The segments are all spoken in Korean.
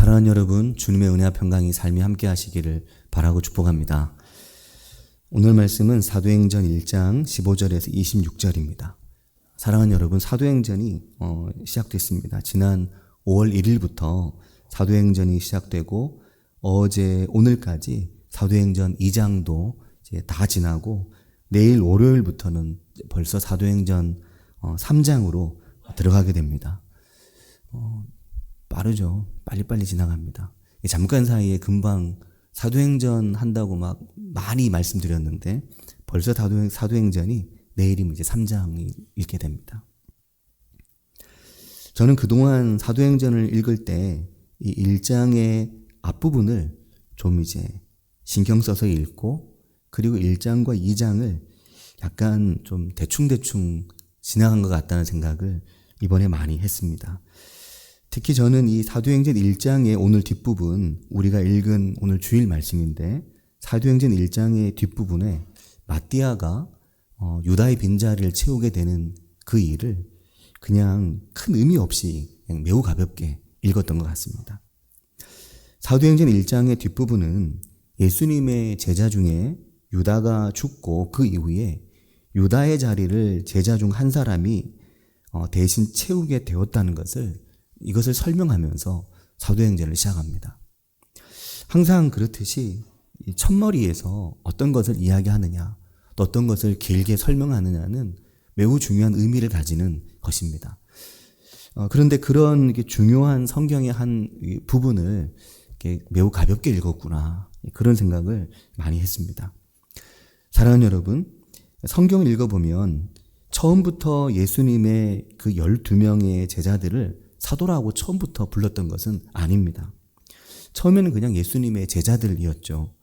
사랑하는 여러분, 주님의 은혜와 평강이 삶이 함께 하시기를 바라고 축복합니다. 오늘 말씀은 사도행전 1장 15절에서 26절입니다. 사랑하는 여러분, 사도행전이 시작됐습니다. 지난 5월 1일부터 사도행전이 시작되고 오늘까지 사도행전 2장도 이제 다 지나고 내일 월요일부터는 벌써 사도행전 3장으로 들어가게 됩니다. 빠르죠. 빨리빨리 지나갑니다. 잠깐 사이에 금방 사도행전 한다고 막 많이 말씀드렸는데 벌써 사도행전이 내일이면 이제 3장이 읽게 됩니다. 저는 그동안 사도행전을 읽을 때 이 1장의 앞부분을 좀 이제 신경 써서 읽고 그리고 1장과 2장을 약간 좀 대충대충 지나간 것 같다는 생각을 이번에 많이 했습니다. 특히 저는 이 사도행전 1장의 오늘 뒷부분, 우리가 읽은 오늘 주일 말씀인데 사도행전 1장의 뒷부분에 마띠아가 유다의 빈자리를 채우게 되는 그 일을 그냥 큰 의미 없이 그냥 매우 가볍게 읽었던 것 같습니다. 사도행전 1장의 뒷부분은 예수님의 제자 중에 유다가 죽고 그 이후에 유다의 자리를 제자 중 한 사람이 대신 채우게 되었다는 이것을 설명하면서 사도행전을 시작합니다. 항상 그렇듯이 첫머리에서 어떤 것을 이야기하느냐, 또 어떤 것을 길게 설명하느냐는 매우 중요한 의미를 가지는 것입니다. 그런데 그런 중요한 성경의 한 부분을 매우 가볍게 읽었구나, 그런 생각을 많이 했습니다. 사랑하는 여러분, 성경을 읽어보면 처음부터 예수님의 그 12명의 제자들을 사도라고 처음부터 불렀던 것은 아닙니다. 처음에는 그냥 예수님의 제자들이었죠.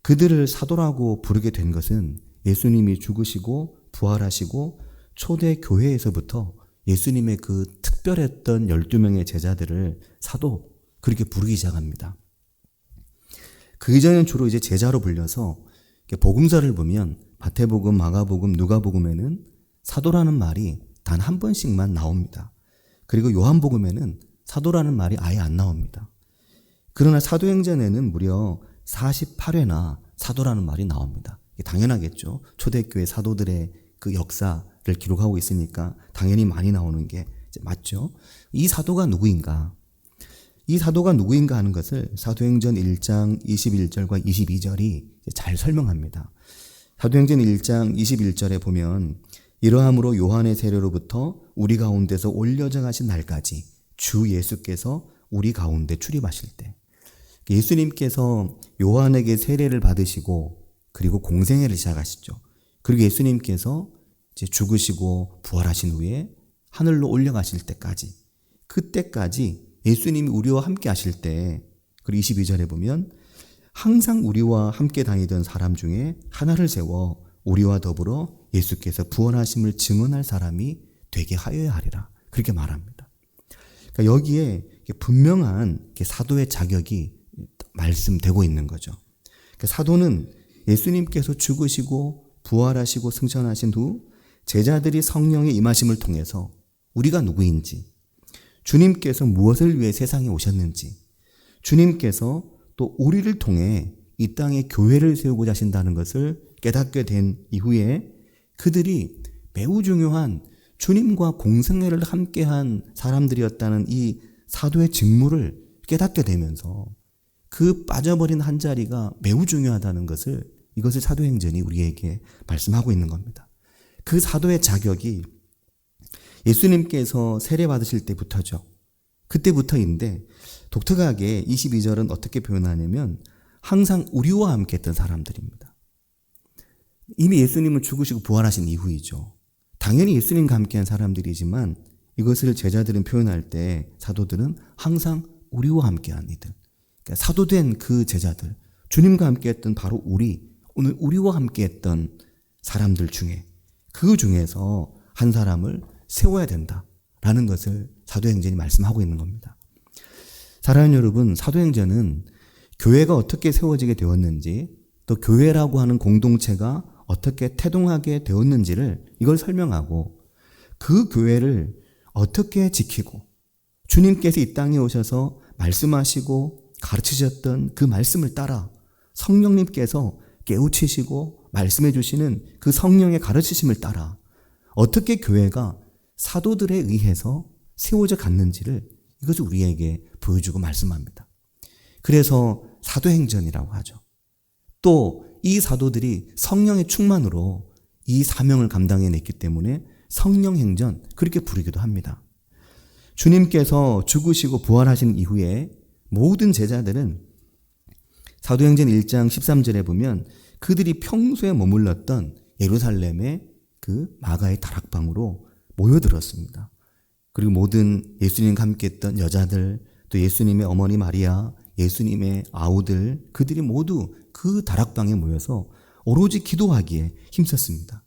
그들을 사도라고 부르게 된 것은 예수님이 죽으시고 부활하시고 초대 교회에서부터 예수님의 그 특별했던 12명의 제자들을 사도, 그렇게 부르기 시작합니다. 그 이전에는 주로 이제 제자로 불려서 복음서를 보면 마태복음, 마가복음, 누가복음에는 사도라는 말이 단 한 번씩만 나옵니다. 그리고 요한복음에는 사도라는 말이 아예 안 나옵니다. 그러나 사도행전에는 무려 48회나 사도라는 말이 나옵니다. 당연하겠죠. 초대교회 사도들의 그 역사를 기록하고 있으니까 당연히 많이 나오는 게 맞죠. 이 사도가 누구인가? 이 사도가 누구인가 하는 것을 사도행전 1장 21절과 22절이 잘 설명합니다. 사도행전 1장 21절에 보면 이러함으로 요한의 세례로부터 우리 가운데서 올려져 가신 날까지 주 예수께서 우리 가운데 출입하실 때, 예수님께서 요한에게 세례를 받으시고 그리고 공생애를 시작하시죠. 그리고 예수님께서 이제 죽으시고 부활하신 후에 하늘로 올려가실 때까지, 그때까지 예수님이 우리와 함께 하실 때, 그리고 22절에 보면 항상 우리와 함께 다니던 사람 중에 하나를 세워 우리와 더불어 예수께서 부활하심을 증언할 사람이 되게 하여야 하리라, 그렇게 말합니다. 그러니까 여기에 분명한 사도의 자격이 말씀되고 있는 거죠. 그러니까 사도는 예수님께서 죽으시고 부활하시고 승천하신 후 제자들이 성령의 임하심을 통해서 우리가 누구인지, 주님께서 무엇을 위해 세상에 오셨는지, 주님께서 또 우리를 통해 이 땅에 교회를 세우고자 하신다는 것을 깨닫게 된 이후에 그들이 매우 중요한 주님과 공생애를 함께한 사람들이었다는 이 사도의 직무를 깨닫게 되면서 그 빠져버린 한 자리가 매우 중요하다는 이것을 사도행전이 우리에게 말씀하고 있는 겁니다. 그 사도의 자격이 예수님께서 세례 받으실 때부터죠. 그때부터인데 독특하게 22절은 어떻게 표현하냐면 항상 우리와 함께 했던 사람들입니다. 이미 예수님은 죽으시고 부활하신 이후이죠. 당연히 예수님과 함께한 사람들이지만 이것을 제자들은 표현할 때 사도들은 항상 우리와 함께한 이들, 그러니까 사도된 그 제자들, 주님과 함께했던 바로 오늘 우리와 함께했던 사람들 중에, 그 중에서 한 사람을 세워야 된다라는 것을 사도행전이 말씀하고 있는 겁니다. 사랑하는 여러분, 사도행전은 교회가 어떻게 세워지게 되었는지, 또 교회라고 하는 공동체가 어떻게 태동하게 되었는지를 이걸 설명하고, 그 교회를 어떻게 지키고 주님께서 이 땅에 오셔서 말씀하시고 가르치셨던 그 말씀을 따라 성령님께서 깨우치시고 말씀해 주시는 그 성령의 가르치심을 따라 어떻게 교회가 사도들에 의해서 세워져 갔는지를 이것을 우리에게 보여주고 말씀합니다. 그래서 사도행전이라고 하죠. 또 이 사도들이 성령의 충만으로 이 사명을 감당해냈기 때문에 성령행전 그렇게 부르기도 합니다. 주님께서 죽으시고 부활하신 이후에 모든 제자들은 사도행전 1장 13절에 보면 그들이 평소에 머물렀던 예루살렘의 그 마가의 다락방으로 모여들었습니다. 그리고 모든 예수님과 함께했던 여자들, 또 예수님의 어머니 마리아, 예수님의 아우들, 그들이 모두 그 다락방에 모여서 오로지 기도하기에 힘썼습니다.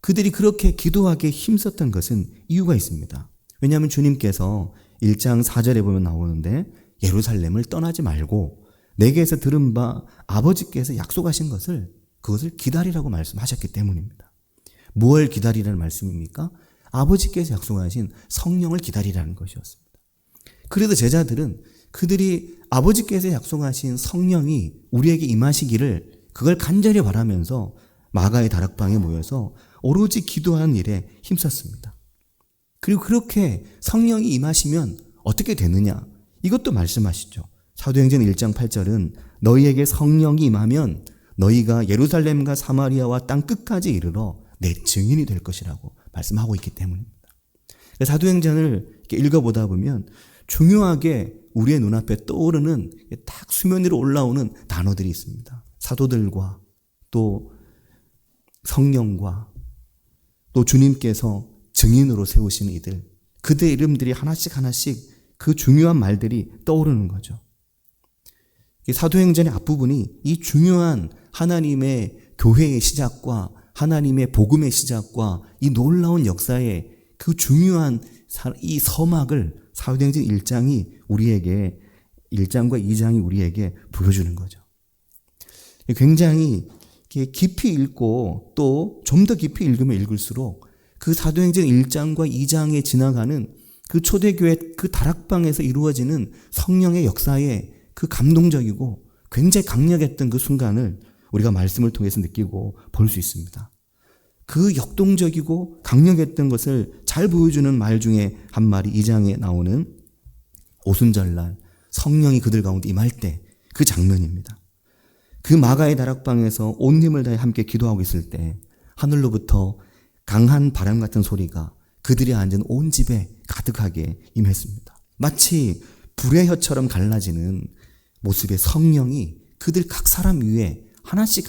그들이 그렇게 기도하기에 힘썼던 것은 이유가 있습니다. 왜냐하면 주님께서 1장 4절에 보면 나오는데 예루살렘을 떠나지 말고 내게서 들은 바 아버지께서 약속하신 그것을 기다리라고 말씀하셨기 때문입니다. 무엇을 기다리라는 말씀입니까? 아버지께서 약속하신 성령을 기다리라는 것이었습니다. 그래도 제자들은 그들이 아버지께서 약속하신 성령이 우리에게 임하시기를 그걸 간절히 바라면서 마가의 다락방에 모여서 오로지 기도하는 일에 힘썼습니다. 그리고 그렇게 성령이 임하시면 어떻게 되느냐? 이것도 말씀하시죠. 사도행전 1장 8절은 너희에게 성령이 임하면 너희가 예루살렘과 사마리아와 땅 끝까지 이르러 내 증인이 될 것이라고 말씀하고 있기 때문입니다. 사도행전을 이렇게 읽어보다 보면 중요하게 우리의 눈앞에 떠오르는 딱 수면 위로 올라오는 단어들이 있습니다. 사도들과 또 성령과 또 주님께서 증인으로 세우시는 이들, 그들의 이름들이 하나씩 그 중요한 말들이 떠오르는 거죠. 사도행전의 앞부분이 이 중요한 하나님의 교회의 시작과 하나님의 복음의 시작과 이 놀라운 역사의 그 중요한 이 서막을 사도행전 1장이 우리에게 1장과 2장이 우리에게 보여주는 거죠. 굉장히 깊이 읽고 또 좀 더 깊이 읽으면 읽을수록 그 사도행전 1장과 2장에 지나가는 그 초대교회 그 다락방에서 이루어지는 성령의 역사의 그 감동적이고 굉장히 강력했던 그 순간을 우리가 말씀을 통해서 느끼고 볼 수 있습니다. 그 역동적이고 강력했던 것을 잘 보여주는 말 중에 한 말이 2장에 나오는 오순절날 성령이 그들 가운데 임할 때 그 장면입니다. 그 마가의 다락방에서 온 힘을 다해 함께 기도하고 있을 때 하늘로부터 강한 바람 같은 소리가 그들이 앉은 온 집에 가득하게 임했습니다. 마치 불의 혀처럼 갈라지는 모습의 성령이 그들 각 사람 위에 하나씩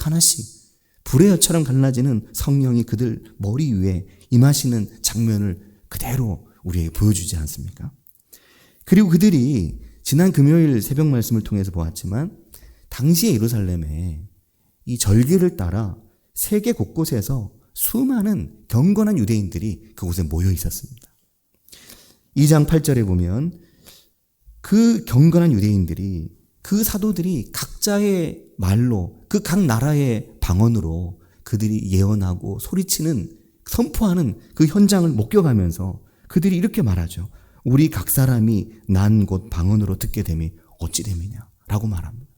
불의 혀처럼 갈라지는 성령이 그들 머리 위에 임하시는 장면을 그대로 우리에게 보여주지 않습니까? 그리고 그들이 지난 금요일 새벽 말씀을 통해서 보았지만 당시의 예루살렘에 이 절기를 따라 세계 곳곳에서 수많은 경건한 유대인들이 그곳에 모여 있었습니다. 2장 8절에 보면 그 경건한 유대인들이 그 사도들이 각자의 말로 그 각 나라의 방언으로 그들이 예언하고 소리치는 선포하는 그 현장을 목격하면서 그들이 이렇게 말하죠. 우리 각 사람이 난 곳 방언으로 듣게 됨이 어찌 됨이냐 라고 말합니다.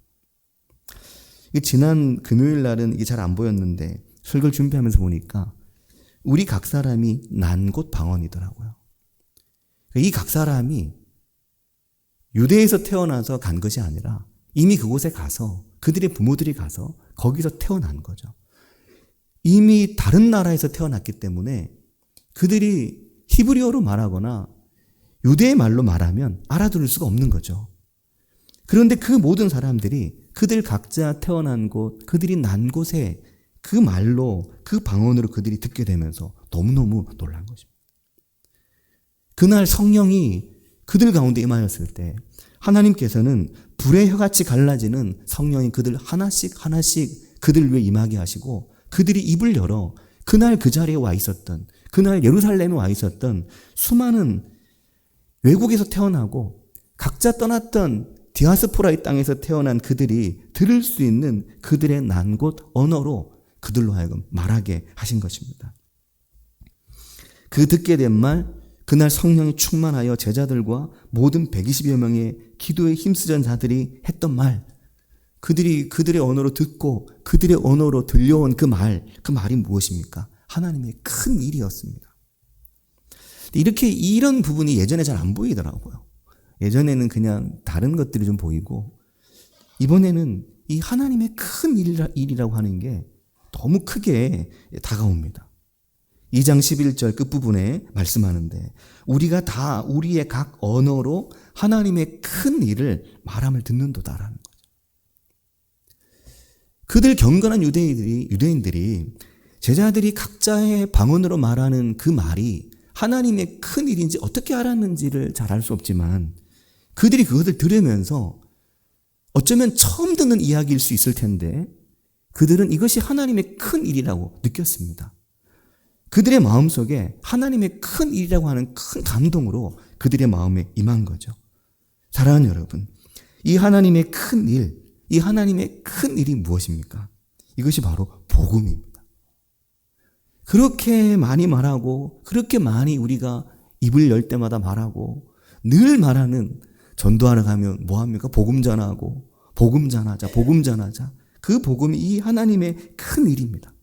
지난 금요일 날은 이게 잘 안 보였는데 설교를 준비하면서 보니까 우리 각 사람이 난 곳 방언이더라고요. 이 각 사람이 유대에서 태어나서 간 것이 아니라 이미 그곳에 가서 그들의 부모들이 가서 거기서 태어난 거죠. 이미 다른 나라에서 태어났기 때문에 그들이 히브리어로 말하거나 유대의 말로 말하면 알아들을 수가 없는 거죠. 그런데 그 모든 사람들이 그들 각자 태어난 곳, 그들이 난 곳에 그 말로 그 방언으로 그들이 듣게 되면서 너무너무 놀란 것입니다. 그날 성령이 그들 가운데 임하였을 때 하나님께서는 불의 혀같이 갈라지는 성령이 그들 하나씩 그들 위해 임하게 하시고 그들이 입을 열어 그날 그 자리에 와 있었던 그날 예루살렘에 와 있었던 수많은 외국에서 태어나고 각자 떠났던 디아스포라의 땅에서 태어난 그들이 들을 수 있는 그들의 난 곳 언어로 그들로 하여금 말하게 하신 것입니다. 그 듣게 된 말, 그날 성령이 충만하여 제자들과 모든 120여 명의 기도에 힘쓰던 자들이 했던 말, 그들의 언어로 듣고 그들의 언어로 들려온 그 말이 무엇입니까? 하나님의 큰 일이었습니다. 이런 부분이 예전에 잘 안 보이더라고요. 예전에는 그냥 다른 것들이 좀 보이고, 이번에는 이 하나님의 큰 일이라고 하는 게 너무 크게 다가옵니다. 2장 11절 끝부분에 말씀하는데, 우리가 다 우리의 각 언어로 하나님의 큰 일을 말함을 듣는도다라는 거죠. 그들 경건한 유대인들이 제자들이 각자의 방언으로 말하는 그 말이 하나님의 큰 일인지 어떻게 알았는지를 잘 알 수 없지만, 그들이 그것을 들으면서 어쩌면 처음 듣는 이야기일 수 있을 텐데 그들은 이것이 하나님의 큰 일이라고 느꼈습니다. 그들의 마음속에 하나님의 큰 일이라고 하는 큰 감동으로 그들의 마음에 임한 거죠. 사랑하는 여러분, 이 하나님의 큰 일이 무엇입니까? 이것이 바로 복음입니다. 그렇게 많이 말하고, 그렇게 많이 우리가 입을 열 때마다 말하고, 늘 말하는, 전도하러 가면 뭐합니까? 복음 전하고, 복음 전하자. 그 복음이 이 하나님의 큰 일입니다.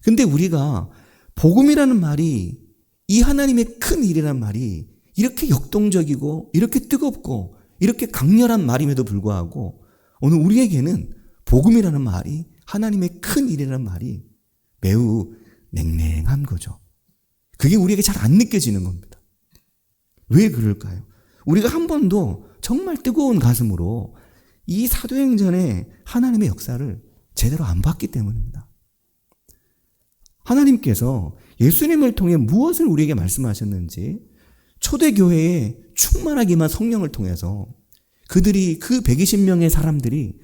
근데 우리가 복음이라는 말이, 이 하나님의 큰 일이라는 말이 이렇게 역동적이고, 이렇게 뜨겁고, 이렇게 강렬한 말임에도 불구하고, 오늘 우리에게는 복음이라는 말이, 하나님의 큰 일이라는 말이 매우 냉랭한 거죠. 그게 우리에게 잘 안 느껴지는 겁니다. 왜 그럴까요? 우리가 한 번도 정말 뜨거운 가슴으로 이 사도행전의 하나님의 역사를 제대로 안 봤기 때문입니다. 하나님께서 예수님을 통해 무엇을 우리에게 말씀하셨는지, 초대교회에 충만하기만 성령을 통해서 그들이, 그 120명의 사람들이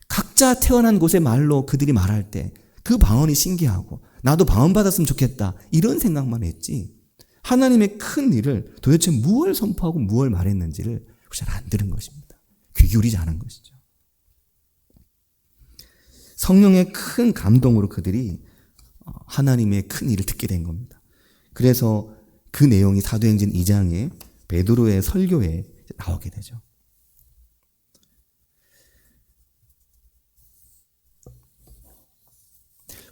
각자 태어난 곳의 말로 그들이 말할 때 그 방언이 신기하고, 나도 방언 받았으면 좋겠다, 이런 생각만 했지, 하나님의 큰 일을 도대체 무엇을 선포하고 무엇을 말했는지를 잘 안 들은 것입니다. 귀 기울이지 않은 것이죠. 성령의 큰 감동으로 그들이 하나님의 큰 일을 듣게 된 겁니다. 그래서 그 내용이 사도행전 2장에 베드로의 설교에 나오게 되죠.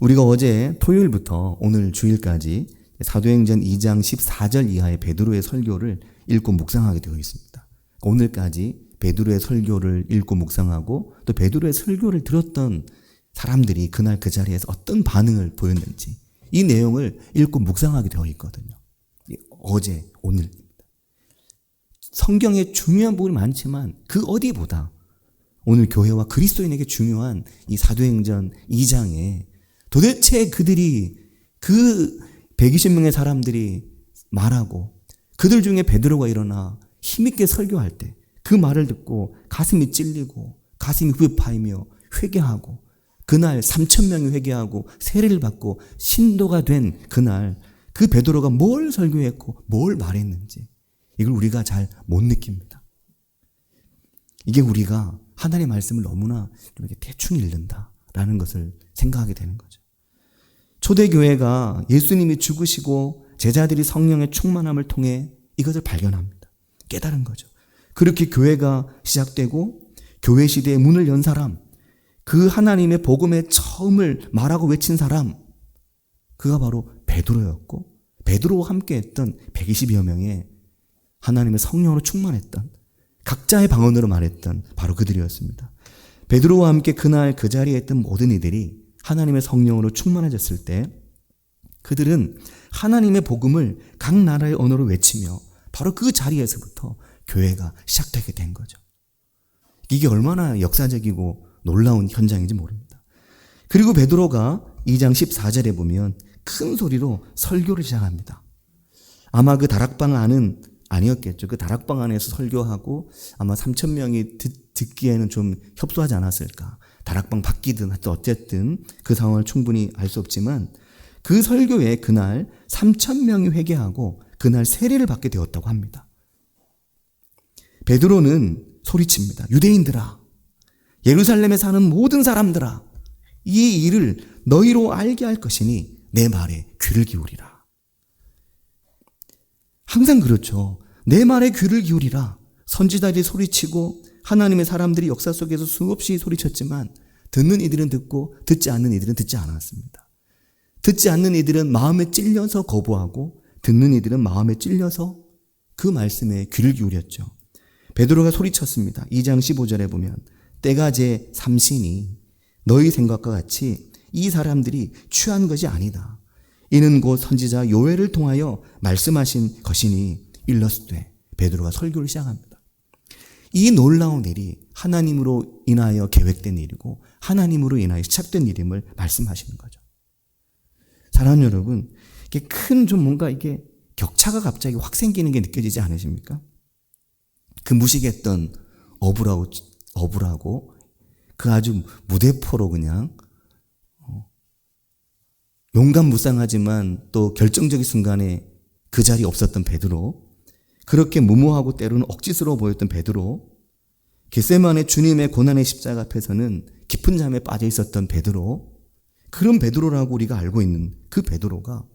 우리가 어제 토요일부터 오늘 주일까지 사도행전 2장 14절 이하의 베드로의 설교를 읽고 묵상하게 되어 있습니다. 오늘까지 베드로의 설교를 읽고 묵상하고, 또 베드로의 설교를 들었던 사람들이 그날 그 자리에서 어떤 반응을 보였는지, 이 내용을 읽고 묵상하게 되어 있거든요. 어제, 오늘입니다. 성경에 중요한 부분이 많지만 그 어디보다 오늘 교회와 그리스도인에게 중요한 이 사도행전 2장에 도대체 그들이, 그 120명의 사람들이 말하고, 그들 중에 베드로가 일어나 힘있게 설교할 때 그 말을 듣고 가슴이 찔리고 가슴이 후벼파이며 회개하고, 그날 3,000명이 회개하고 세례를 받고 신도가 된 그날, 그 베드로가 뭘 설교했고 뭘 말했는지, 이걸 우리가 잘 못 느낍니다. 이게 우리가 하나님의 말씀을 너무나 좀 이렇게 대충 읽는다라는 것을 생각하게 되는 거죠. 초대교회가 예수님이 죽으시고 제자들이 성령의 충만함을 통해 이것을 발견합니다. 깨달은 거죠. 그렇게 교회가 시작되고 교회 시대의 문을 연 사람, 그 하나님의 복음의 처음을 말하고 외친 사람, 그가 바로 베드로였고, 베드로와 함께 했던 120여 명의 하나님의 성령으로 충만했던, 각자의 방언으로 말했던 바로 그들이었습니다. 베드로와 함께 그날 그 자리에 있던 모든 이들이 하나님의 성령으로 충만해졌을 때 그들은 하나님의 복음을 각 나라의 언어로 외치며 바로 그 자리에서부터 교회가 시작되게 된 거죠. 이게 얼마나 역사적이고 놀라운 현장인지 모릅니다. 그리고 베드로가 2장 14절에 보면 큰 소리로 설교를 시작합니다. 아마 그 다락방 안은 아니었겠죠. 그 다락방 안에서 설교하고 아마 3,000명이 듣기에는 좀 협소하지 않았을까. 다락방 밖이든 하여튼 어쨌든 그 상황을 충분히 알 수 없지만, 그 설교에 그날 3,000명이 회개하고 그날 세례를 받게 되었다고 합니다. 베드로는 소리칩니다. 유대인들아, 예루살렘에 사는 모든 사람들아, 이 일을 너희로 알게 할 것이니 내 말에 귀를 기울이라. 항상 그렇죠. 내 말에 귀를 기울이라. 선지자들이 소리치고 하나님의 사람들이 역사 속에서 수없이 소리쳤지만 듣는 이들은 듣고 듣지 않는 이들은 듣지 않았습니다. 듣지 않는 이들은 마음에 찔려서 거부하고 듣는 이들은 마음에 찔려서 그 말씀에 귀를 기울였죠. 베드로가 소리쳤습니다. 2장 15절에 보면 때가 제 삼시니 너희 생각과 같이 이 사람들이 취한 것이 아니다. 이는 곧 선지자 요엘을 통하여 말씀하신 것이니 일러스되. 베드로가 설교를 시작합니다. 이 놀라운 일이 하나님으로 인하여 계획된 일이고 하나님으로 인하여 시작된 일임을 말씀하시는 거죠. 사랑하는 여러분, 이게 큰 좀 뭔가 이게 격차가 갑자기 확 생기는 게 느껴지지 않으십니까? 그 무식했던 어부라고 그 아주 무대포로 그냥 용감무쌍하지만 또 결정적인 순간에 그 자리에 없었던 베드로, 그렇게 무모하고 때로는 억지스러워 보였던 베드로, 겟세마네 주님의 고난의 십자가 앞에서는 깊은 잠에 빠져 있었던 베드로, 그런 베드로라고 우리가 알고 있는 그 베드로가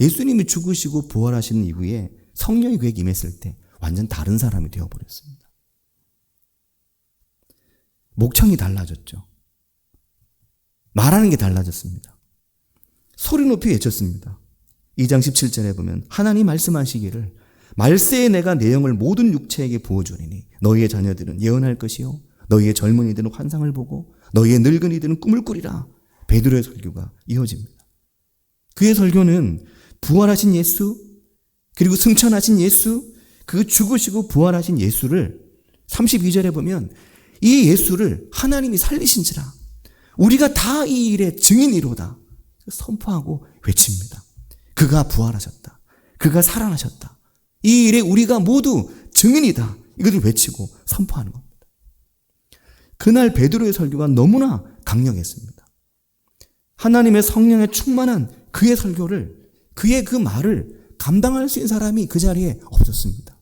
예수님이 죽으시고 부활하시는 이후에 성령이 그에게 임했을 때 완전 다른 사람이 되어버렸습니다. 목청이 달라졌죠. 말하는 게 달라졌습니다. 소리 높이 외쳤습니다. 2장 17절에 보면 하나님 말씀하시기를 말세에 내가 내 영을 모든 육체에게 부어주리니 너희의 자녀들은 예언할 것이요 너희의 젊은이들은 환상을 보고 너희의 늙은이들은 꿈을 꾸리라. 베드로의 설교가 이어집니다. 그의 설교는 부활하신 예수, 그리고 승천하신 예수, 그 죽으시고 부활하신 예수를 32절에 보면 이 예수를 하나님이 살리신지라 우리가 다 이 일의 증인이로다 선포하고 외칩니다. 그가 부활하셨다. 그가 살아나셨다. 이 일에 우리가 모두 증인이다. 이것을 외치고 선포하는 겁니다. 그날 베드로의 설교가 너무나 강력했습니다. 하나님의 성령에 충만한 그의 설교를, 그의 그 말을 감당할 수 있는 사람이 그 자리에 없었습니다.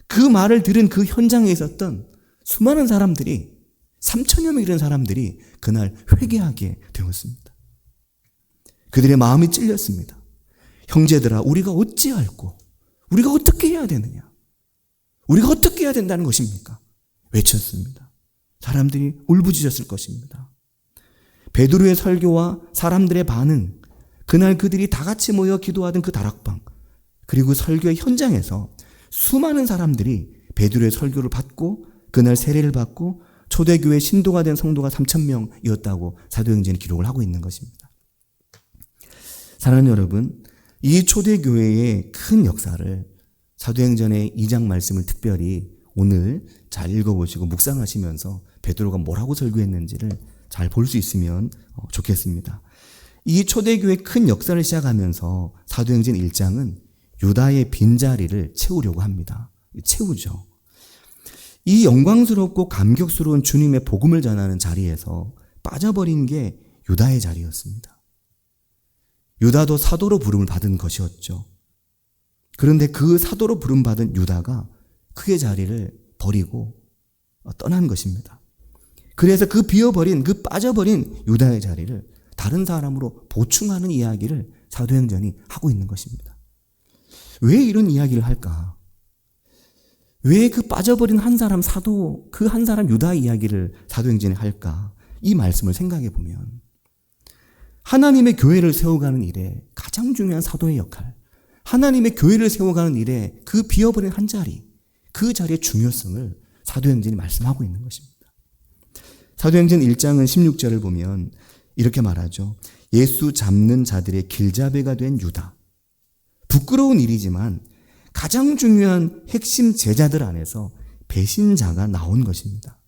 그 말을 들은 그 현장에 있었던 수많은 사람들이, 3천여 명 이런 사람들이 그날 회개하게 되었습니다. 그들의 마음이 찔렸습니다. 형제들아, 우리가 어찌할꼬? 우리가 어떻게 해야 되느냐? 우리가 어떻게 해야 된다는 것입니까? 외쳤습니다. 사람들이 울부짖었을 것입니다. 베드로의 설교와 사람들의 반응, 그날 그들이 다 같이 모여 기도하던 그 다락방, 그리고 설교의 현장에서 수많은 사람들이 베드로의 설교를 받고 그날 세례를 받고 초대교회 신도가 된 성도가 3,000명이었다고 사도행전이 기록을 하고 있는 것입니다. 사랑하는 여러분, 이 초대교회의 큰 역사를 사도행전의 2장 말씀을 특별히 오늘 잘 읽어보시고 묵상하시면서 베드로가 뭐라고 설교했는지를 잘 볼 수 있으면 좋겠습니다. 이 초대교회의 큰 역사를 시작하면서 사도행전 1장은 유다의 빈자리를 채우려고 합니다. 채우죠. 이 영광스럽고 감격스러운 주님의 복음을 전하는 자리에서 빠져버린 게 유다의 자리였습니다. 유다도 사도로 부름을 받은 것이었죠. 그런데 그 사도로 부름받은 유다가 그의 자리를 버리고 떠난 것입니다. 그래서 그 비어버린, 그 빠져버린 유다의 자리를 다른 사람으로 보충하는 이야기를 사도행전이 하고 있는 것입니다. 왜 이런 이야기를 할까? 왜 그 빠져버린 한 사람 사도, 그 한 사람 유다 이야기를 사도행전에 할까? 이 말씀을 생각해 보면 하나님의 교회를 세워가는 일에 가장 중요한 사도의 역할, 하나님의 교회를 세워가는 일에 그 비어버린 한 자리, 그 자리의 중요성을 사도행전이 말씀하고 있는 것입니다. 사도행전 1장은 16절을 보면 이렇게 말하죠. 예수 잡는 자들의 길잡이가 된 유다. 부끄러운 일이지만 가장 중요한 핵심 제자들 안에서 배신자가 나온 것입니다.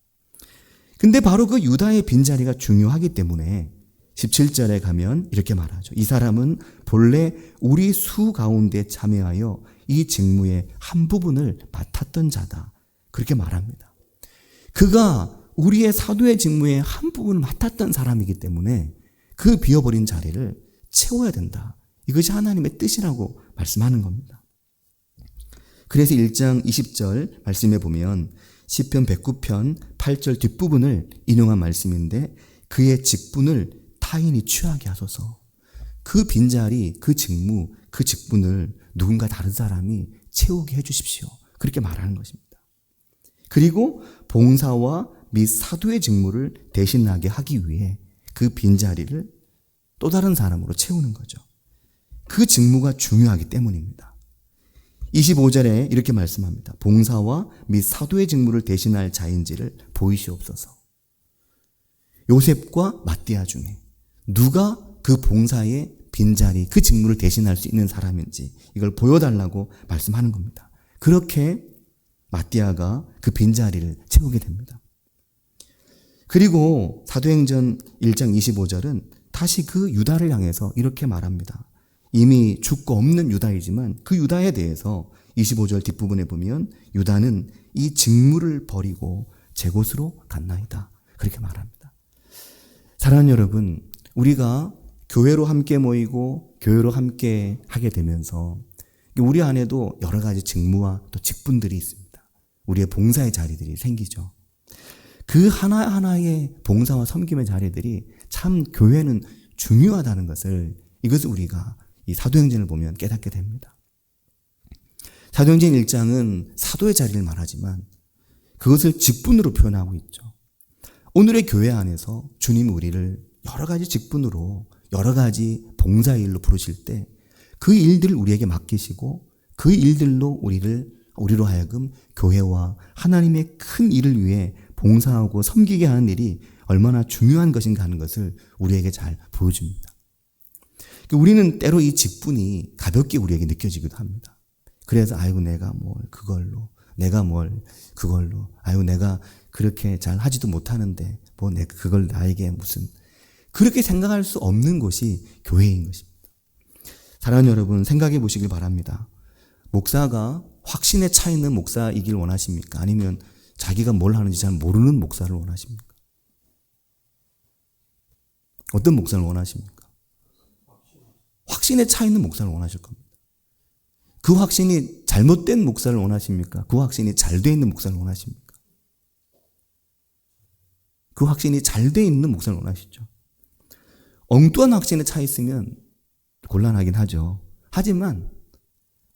근데 바로 그 유다의 빈자리가 중요하기 때문에 17절에 가면 이렇게 말하죠. 이 사람은 본래 우리 수 가운데 참여하여 이 직무의 한 부분을 맡았던 자다. 그렇게 말합니다. 그가 우리의 사도의 직무의 한 부분을 맡았던 사람이기 때문에 그 비어버린 자리를 채워야 된다. 이것이 하나님의 뜻이라고 말씀하는 겁니다. 그래서 1장 20절 말씀에 보면 시편 109편 8절 뒷부분을 인용한 말씀인데 그의 직분을 타인이 취하게 하소서. 그 빈자리, 그 직무, 그 직분을 누군가 다른 사람이 채우게 해주십시오. 그렇게 말하는 것입니다. 그리고 봉사와 및 사도의 직무를 대신하게 하기 위해 그 빈자리를 또 다른 사람으로 채우는 거죠. 그 직무가 중요하기 때문입니다. 25절에 이렇게 말씀합니다. 봉사와 및 사도의 직무를 대신할 자인지를 보이시옵소서. 요셉과 마띠아 중에 누가 그 봉사의 빈자리, 그 직무를 대신할 수 있는 사람인지 이걸 보여달라고 말씀하는 겁니다. 그렇게 마띠아가 그 빈자리를 채우게 됩니다. 그리고 사도행전 1장 25절은 다시 그 유다를 향해서 이렇게 말합니다. 이미 죽고 없는 유다이지만 그 유다에 대해서 25절 뒷부분에 보면 유다는 이 직무를 버리고 제 곳으로 갔나이다. 그렇게 말합니다. 사랑하는 여러분, 우리가 교회로 함께 모이고 교회로 함께 하게 되면서 우리 안에도 여러 가지 직무와 또 직분들이 있습니다. 우리의 봉사의 자리들이 생기죠. 그 하나하나의 봉사와 섬김의 자리들이 참 교회는 중요하다는 것을 이것을 우리가 이 사도행전을 보면 깨닫게 됩니다. 사도행전 1장은 사도의 자리를 말하지만 그것을 직분으로 표현하고 있죠. 오늘의 교회 안에서 주님이 우리를 여러 가지 직분으로 여러 가지 봉사의 일로 부르실 때 그 일들을 우리에게 맡기시고 그 일들로 우리로 하여금 교회와 하나님의 큰 일을 위해 봉사하고 섬기게 하는 일이 얼마나 중요한 것인가 하는 것을 우리에게 잘 보여줍니다. 우리는 때로 이 직분이 가볍게 우리에게 느껴지기도 합니다. 그래서 아이고 내가 뭘 그걸로, 내가 뭘 그걸로, 아이고 내가 그렇게 잘 하지도 못하는데 뭐 내가 그걸 나에게 무슨, 그렇게 생각할 수 없는 곳이 교회인 것입니다. 사랑하는 여러분, 생각해 보시길 바랍니다. 목사가 확신에 차 있는 목사이길 원하십니까? 아니면 자기가 뭘 하는지 잘 모르는 목사를 원하십니까? 어떤 목사를 원하십니까? 확신에 차 있는 목사를 원하실 겁니다. 그 확신이 잘못된 목사를 원하십니까? 그 확신이 잘 돼 있는 목사를 원하십니까? 그 확신이 잘 돼 있는 목사를 원하시죠. 엉뚱한 확신에 차 있으면 곤란하긴 하죠. 하지만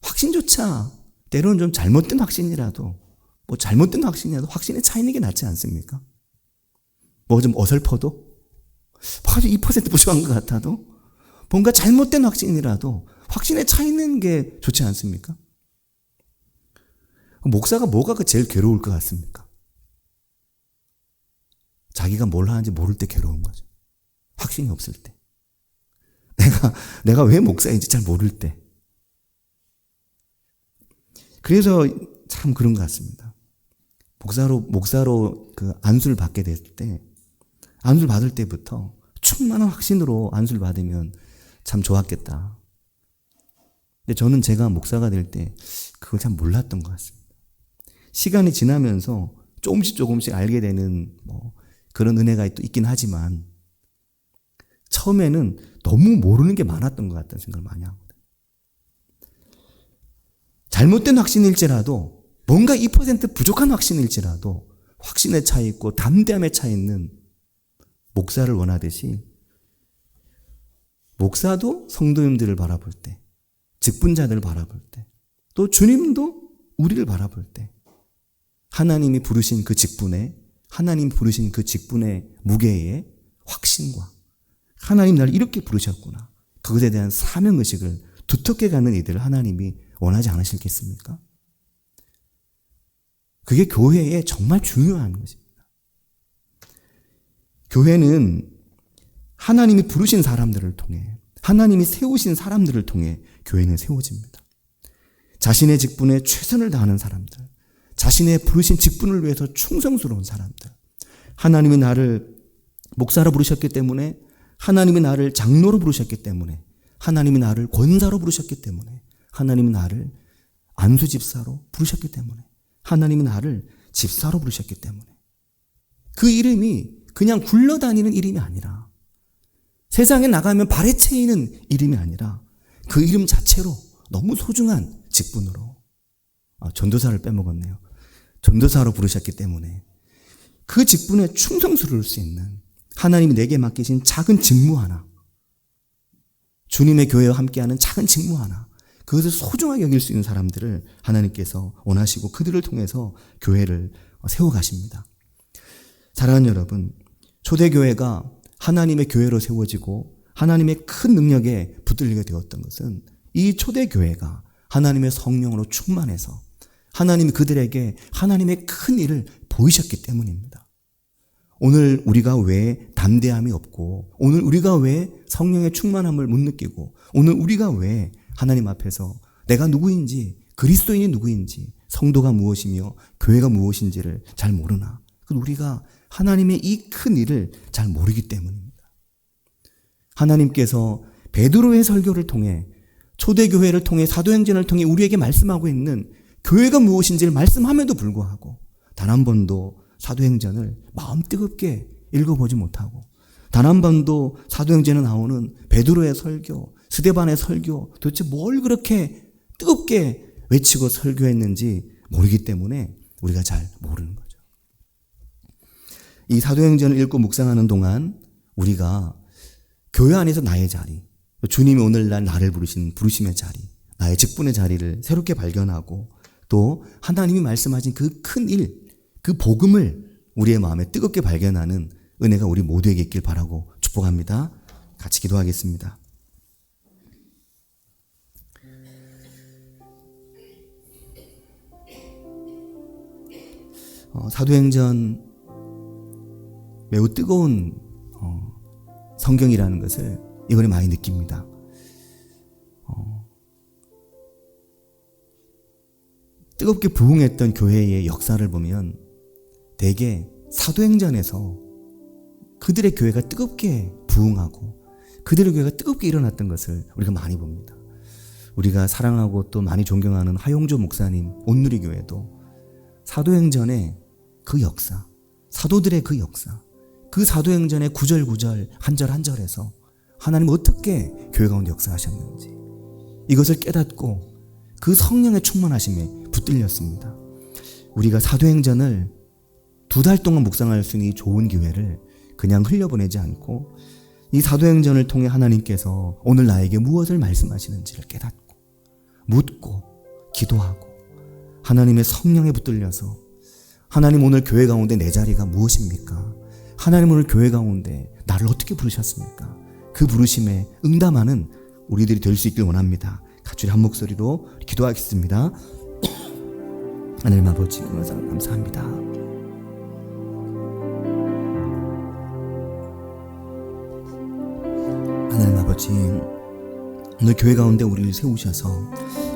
확신조차 때로는 좀 잘못된 확신이라도 뭐 잘못된 확신이라도 확신에 차 있는 게 낫지 않습니까? 뭐 좀 어설퍼도 아주 2% 부족한 것 같아도 뭔가 잘못된 확신이라도 확신에 차 있는 게 좋지 않습니까? 목사가 뭐가 제일 괴로울 것 같습니까? 자기가 뭘 하는지 모를 때 괴로운 거죠. 확신이 없을 때. 내가 왜 목사인지 잘 모를 때. 그래서 참 그런 것 같습니다. 목사로 그 안수를 받게 됐을 때, 안수를 받을 때부터 충만한 확신으로 안수를 받으면 참 좋았겠다. 근데 저는 제가 목사가 될 때 그걸 참 몰랐던 것 같습니다. 시간이 지나면서 조금씩 알게 되는 뭐 그런 은혜가 또 있긴 하지만 처음에는 너무 모르는 게 많았던 것 같다는 생각을 많이 하거든요. 잘못된 확신일지라도 뭔가 2% 부족한 확신일지라도 확신에 차 있고 담대함에 차 있는 목사를 원하듯이 목사도 성도님들을 바라볼 때, 직분자들을 바라볼 때, 또 주님도 우리를 바라볼 때 하나님이 부르신 그 직분에, 하나님 부르신 그 직분의 무게에 확신과 하나님 나를 이렇게 부르셨구나, 그것에 대한 사명의식을 두텁게 갖는 이들을 하나님이 원하지 않으시겠습니까? 그게 교회에 정말 중요한 것입니다. 교회는 하나님이 부르신 사람들을 통해, 하나님이 세우신 사람들을 통해 교회는 세워집니다. 자신의 직분에 최선을 다하는 사람들, 자신의 부르신 직분을 위해서 충성스러운 사람들, 하나님이 나를 목사로 부르셨기 때문에, 하나님이 나를 장로로 부르셨기 때문에, 하나님이 나를 권사로 부르셨기 때문에, 하나님이 나를 안수집사로 부르셨기 때문에, 하나님이 나를 집사로 부르셨기 때문에, 그 이름이 그냥 굴러다니는 이름이 아니라, 세상에 나가면 발에 채이는 이름이 아니라 그 이름 자체로 너무 소중한 직분으로, 전도사를 빼먹었네요. 전도사로 부르셨기 때문에 그 직분에 충성스러울 수 있는 하나님이 내게 맡기신 작은 직무 하나, 주님의 교회와 함께하는 작은 직무 하나, 그것을 소중하게 여길 수 있는 사람들을 하나님께서 원하시고 그들을 통해서 교회를 세워가십니다. 사랑하는 여러분, 초대교회가 하나님의 교회로 세워지고 하나님의 큰 능력에 붙들리게 되었던 것은 이 초대교회가 하나님의 성령으로 충만해서 하나님이 그들에게 하나님의 큰 일을 보이셨기 때문입니다. 오늘 우리가 왜 담대함이 없고, 오늘 우리가 왜 성령의 충만함을 못 느끼고, 오늘 우리가 왜 하나님 앞에서 내가 누구인지, 그리스도인이 누구인지, 성도가 무엇이며 교회가 무엇인지를 잘 모르나? 그건 우리가 하나님의 이 큰 일을 잘 모르기 때문입니다. 하나님께서 베드로의 설교를 통해, 초대교회를 통해, 사도행전을 통해 우리에게 말씀하고 있는 교회가 무엇인지를 말씀함에도 불구하고 단 한 번도 사도행전을 마음 뜨겁게 읽어보지 못하고, 단 한 번도 사도행전에 나오는 베드로의 설교, 스데반의 설교, 도대체 뭘 그렇게 뜨겁게 외치고 설교했는지 모르기 때문에 우리가 잘 모르는 거죠. 이 사도행전을 읽고 묵상하는 동안 우리가 교회 안에서 나의 자리, 주님이 오늘날 나를 부르신 부르심의 자리, 나의 직분의 자리를 새롭게 발견하고, 또 하나님이 말씀하신 그 큰 일, 그 복음을 우리의 마음에 뜨겁게 발견하는 은혜가 우리 모두에게 있길 바라고 축복합니다. 같이 기도하겠습니다. 사도행전 매우 뜨거운 성경이라는 것을 이번에 많이 느낍니다. 뜨겁게 부흥했던 교회의 역사를 보면 대개 사도행전에서 그들의 교회가 뜨겁게 부흥하고 그들의 교회가 뜨겁게 일어났던 것을 우리가 많이 봅니다. 우리가 사랑하고 또 많이 존경하는 하용조 목사님 온누리교회도 사도행전의 그 역사, 사도들의 그 역사, 그 사도행전의 구절구절 한절 한절에서 하나님 어떻게 교회 가운데 역사하셨는지 이것을 깨닫고 그 성령의 충만하심에 붙들렸습니다. 우리가 사도행전을 2달 동안 묵상할 수 있는 이 좋은 기회를 그냥 흘려보내지 않고 이 사도행전을 통해 하나님께서 오늘 나에게 무엇을 말씀하시는지를 깨닫고 묻고 기도하고 하나님의 성령에 붙들려서 하나님 오늘 교회 가운데 내 자리가 무엇입니까? 하나님 오늘 교회 가운데 나를 어떻게 부르셨습니까? 그 부르심에 응답하는 우리들이 될 수 있길 원합니다. 같이 한 목소리로 기도하겠습니다. 하나님 아버지 감사합니다. 하나님 아버지 오늘 교회 가운데 우리를 세우셔서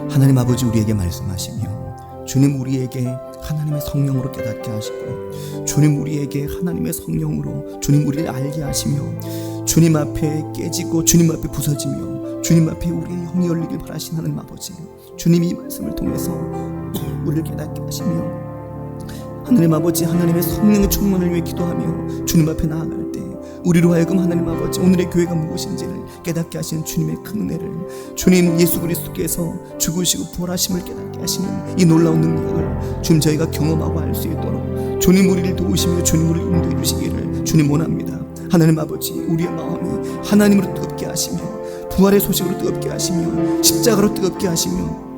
하나님 아버지 우리에게 말씀하시며 주님 우리에게 하나님의 성령으로 깨닫게 하시고 주님 우리에게 하나님의 성령으로 주님 우리를 알게 하시며 주님 앞에 깨지고 주님 앞에 부서지며 주님 앞에 우리의 영이 열리길 바라신 하나님 아버지 주님이 이 말씀을 통해서 우리를 깨닫게 하시며 하나님 아버지 하나님의 성령의 충만을 위해 기도하며 주님 앞에 나아갈 때 우리로 하여금 하나님 아버지 오늘의 교회가 무엇인지를 깨닫게 하시는 주님의 큰 은혜를 주님 예수 그리스도께서 죽으시고 부활하심을 깨닫게 하시는 이 놀라운 능력을 주님 저희가 경험하고 알 수 있도록 주님 우리를 도우시며 주님 우리를 인도해 주시기를 주님 원합니다. 하나님 아버지 우리의 마음이 하나님으로 뜨겁게 하시며 부활의 소식으로 뜨겁게 하시며 십자가로 뜨겁게 하시며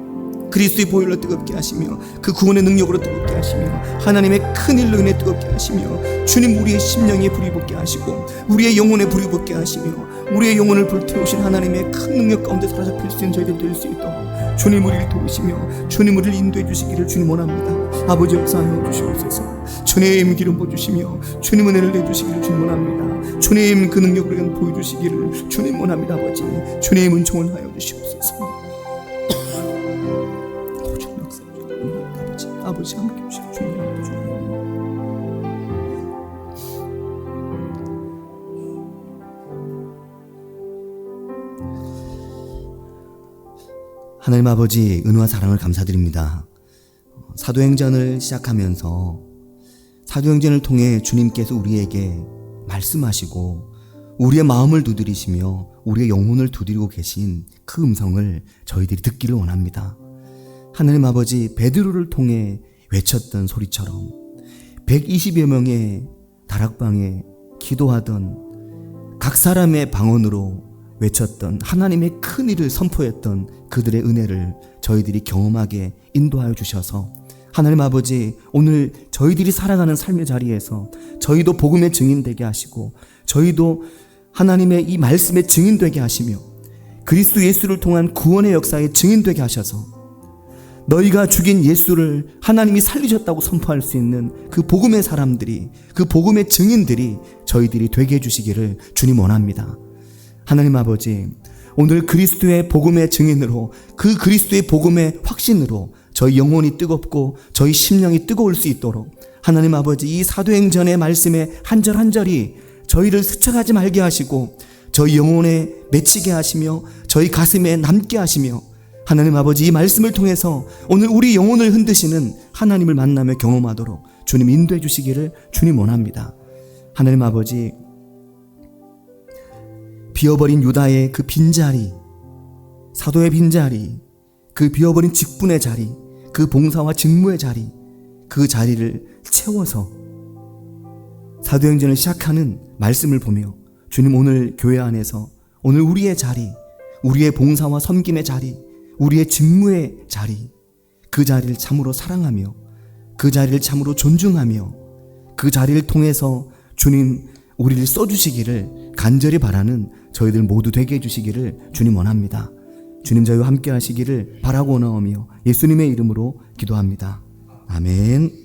그리스도의 보혈로 뜨겁게 하시며 그 구원의 능력으로 뜨겁게 하시며 하나님의 큰 일로 인해 뜨겁게 하시며 주님 우리의 심령에 불이 붙게 하시고 우리의 영혼에 불이 붙게 하시며 우리의 영혼을 불태우신 하나님의 큰 능력 가운데 사로잡힐 수 있는 저희들 될 수 있도록 주님 우리를 도우시며 주님 우리를 인도해 주시기를 주님 원합니다. 아버지 역사하여 주시옵소서. 주님 기름 부어주시며 주님 은혜를 내주시기를 주님 원합니다. 주님 그 능력을 보여주시기를 주님 원합니다. 아버지 주님 은총을 주시옵소서. 아버지 함께 주시고 주님 함께 주님. 하나님 아버지 은혜와 사랑을 감사드립니다. 사도행전을 시작하면서 사도행전을 통해 주님께서 우리에게 말씀하시고 우리의 마음을 두드리시며 우리의 영혼을 두드리고 계신 그 음성을 저희들이 듣기를 원합니다. 하나님 아버지 베드로를 통해 외쳤던 소리처럼 120여 명의 다락방에 기도하던 각 사람의 방언으로 외쳤던 하나님의 큰 일을 선포했던 그들의 은혜를 저희들이 경험하게 인도하여 주셔서 하나님 아버지, 오늘 저희들이 살아가는 삶의 자리에서 저희도 복음의 증인 되게 하시고 저희도 하나님의 이 말씀의 증인 되게 하시며 그리스도 예수를 통한 구원의 역사의 증인 되게 하셔서 너희가 죽인 예수를 하나님이 살리셨다고 선포할 수 있는 그 복음의 사람들이, 그 복음의 증인들이 저희들이 되게 해주시기를 주님 원합니다. 하나님 아버지, 오늘 그리스도의 복음의 증인으로, 그 그리스도의 복음의 확신으로 저희 영혼이 뜨겁고 저희 심령이 뜨거울 수 있도록 하나님 아버지, 이 사도행전의 말씀의 한 절 한 절이 저희를 스쳐가지 말게 하시고 저희 영혼에 맺히게 하시며 저희 가슴에 남게 하시며 하나님 아버지, 이 말씀을 통해서 오늘 우리 영혼을 흔드시는 하나님을 만나며 경험하도록 주님 인도해 주시기를 주님 원합니다. 하나님 아버지, 비어버린 유다의 그 빈자리, 사도의 빈자리, 그 비어버린 직분의 자리, 그 봉사와 직무의 자리, 그 자리를 채워서 사도행전을 시작하는 말씀을 보며 주님, 오늘 교회 안에서 오늘 우리의 자리, 우리의 봉사와 섬김의 자리, 우리의 직무의 자리, 그 자리를 참으로 사랑하며 그 자리를 참으로 존중하며 그 자리를 통해서 주님 우리를 써주시기를 간절히 바라는 저희들 모두 되게 해주시기를 주님 원합니다. 주님 저희와 함께 하시기를 바라고 원하오며 예수님의 이름으로 기도합니다. 아멘.